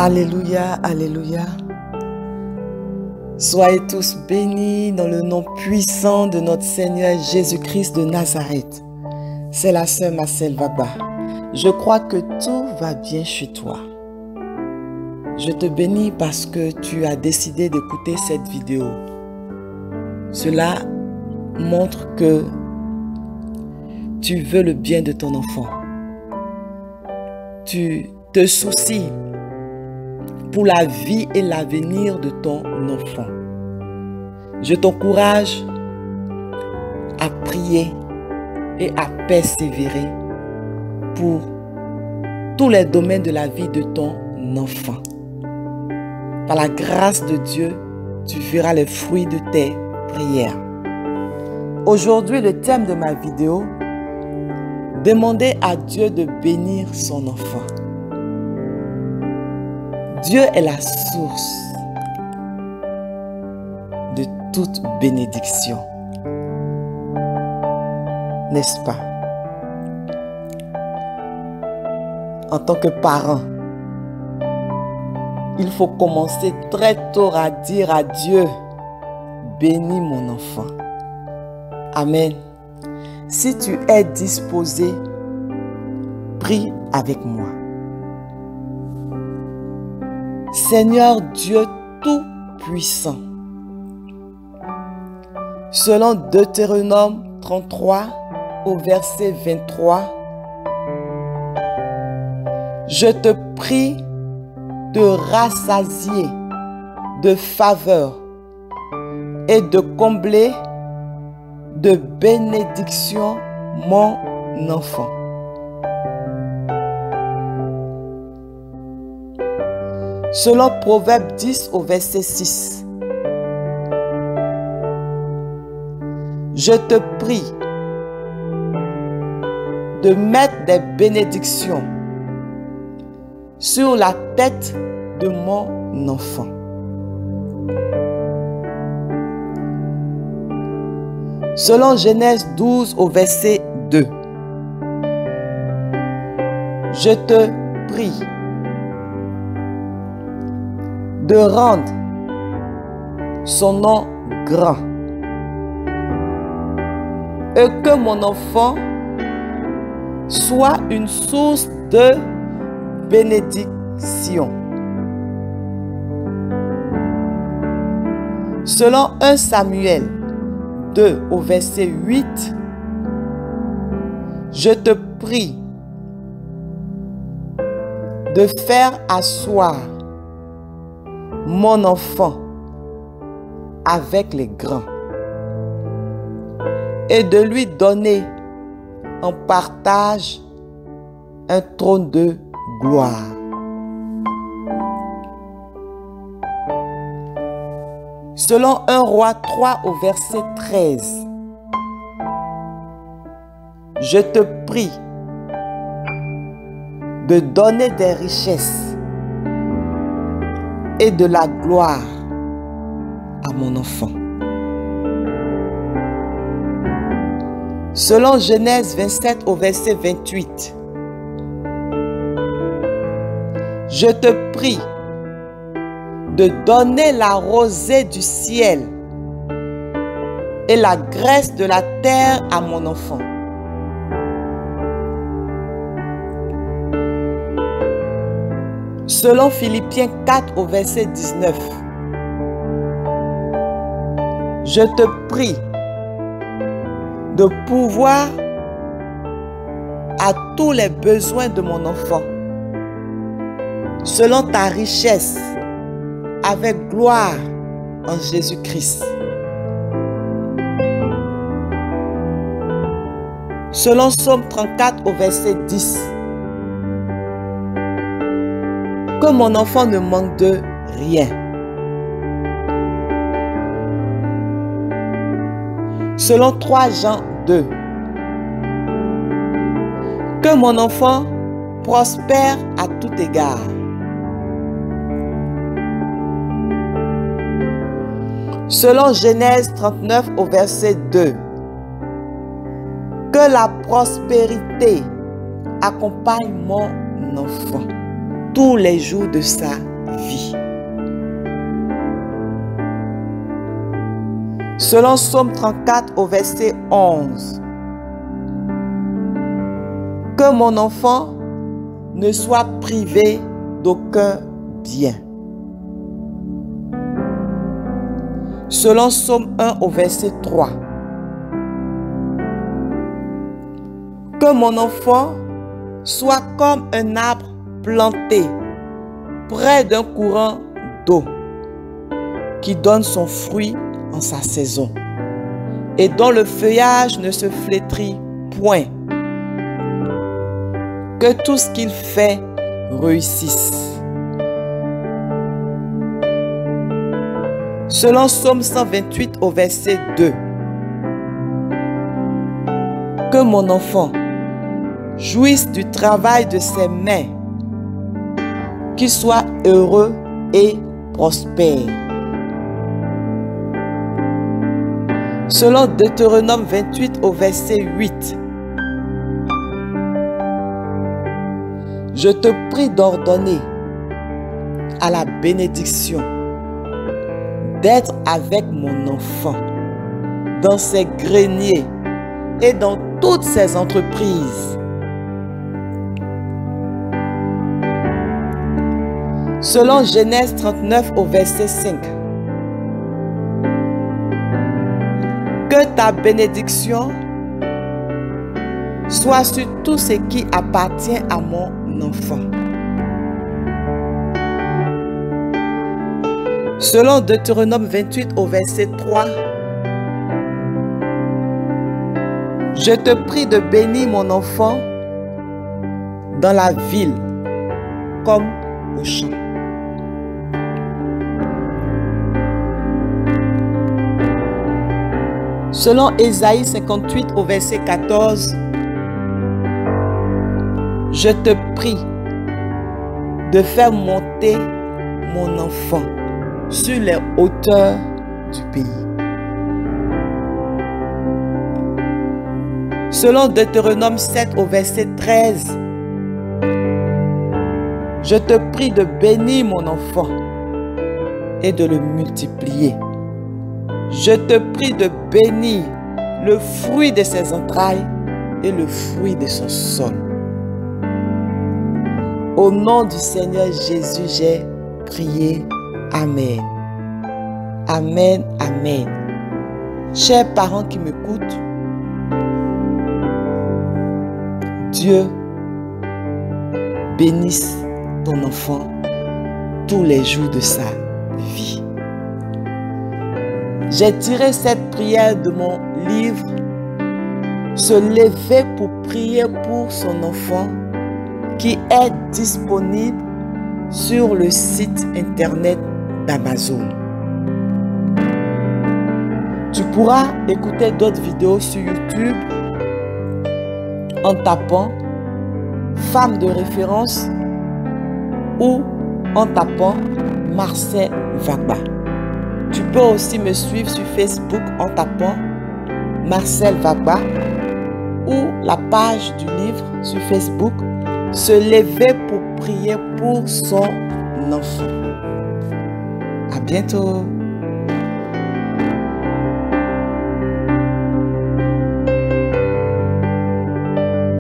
Alléluia, alléluia. Soyez tous bénis dans le nom puissant de notre Seigneur Jésus-Christ de Nazareth. C'est la sœur Marcel Vaba. Je crois que tout va bien chez toi. Je te bénis parce que tu as décidé d'écouter cette vidéo. Cela montre que tu veux le bien de ton enfant. Tu te soucies pour la vie et l'avenir de ton enfant. Je t'encourage à prier et à persévérer pour tous les domaines de la vie de ton enfant. Par la grâce de Dieu, tu verras les fruits de tes prières. Aujourd'hui, le thème de ma vidéo, demander à Dieu de bénir son enfant. Dieu est la source de toute bénédiction. N'est-ce pas? En tant que parent, il faut commencer très tôt à dire à Dieu, bénis mon enfant. Amen. Si tu es disposé, prie avec moi. Seigneur Dieu Tout-Puissant, selon Deutéronome 33 au verset 23, je te prie de rassasier de faveur et de combler de bénédictions mon enfant. Selon Proverbe 10 au verset 6, je te prie de mettre des bénédictions sur la tête de mon enfant. Selon Genèse 12 au verset 2, je te prie de rendre son nom grand et que mon enfant soit une source de bénédiction. Selon 1 Samuel 2 au verset 8, je te prie de faire asseoir mon enfant avec les grands et de lui donner en partage un trône de gloire. Selon 1 Roi 3 au verset 13, je te prie de donner des richesses et de la gloire à mon enfant. Selon Genèse 27 au verset 28, je te prie de donner la rosée du ciel et la graisse de la terre à mon enfant. Selon Philippiens 4 au verset 19, je te prie de pourvoir à tous les besoins de mon enfant, selon ta richesse, avec gloire en Jésus-Christ. Selon Psaume 34 au verset 10, que mon enfant ne manque de rien. Selon 3 Jean 2, que mon enfant prospère à tout égard. Selon Genèse 39 au verset 2, que la prospérité accompagne mon enfant tous les jours de sa vie. Selon Psaume 34 au verset 11, que mon enfant ne soit privé d'aucun bien. Selon Psaume 1 au verset 3, que mon enfant soit comme un arbre planté près d'un courant d'eau qui donne son fruit en sa saison et dont le feuillage ne se flétrit point. Que tout ce qu'il fait réussisse. Selon Psaume 128 au verset 2, que mon enfant jouisse du travail de ses mains, qu'il soit heureux et prospère. Selon Deutéronome 28 au verset 8, je te prie d'ordonner à la bénédiction d'être avec mon enfant dans ses greniers et dans toutes ses entreprises. Selon Genèse 39 au verset 5, que ta bénédiction soit sur tout ce qui appartient à mon enfant. Selon Deutéronome 28 au verset 3, je te prie de bénir mon enfant dans la ville comme au champ. Selon Ésaïe 58 au verset 14, je te prie de faire monter mon enfant sur les hauteurs du pays. Selon Deutéronome 7 au verset 13, je te prie de bénir mon enfant et de le multiplier. Je te prie de bénir le fruit de ses entrailles et le fruit de son sol. Au nom du Seigneur Jésus, j'ai prié. Amen. Amen, amen. Chers parents qui m'écoutent, Dieu bénisse ton enfant tous les jours de sa vie. J'ai tiré cette prière de mon livre « Se lever pour prier pour son enfant » qui est disponible sur le site internet d'Amazon. Tu pourras écouter d'autres vidéos sur YouTube en tapant « Femme de référence » ou en tapant « Marcel Vagba ». Tu peux aussi me suivre sur Facebook en tapant Marcel Vagba ou la page du livre sur Facebook Se lever pour prier pour son enfant. À bientôt.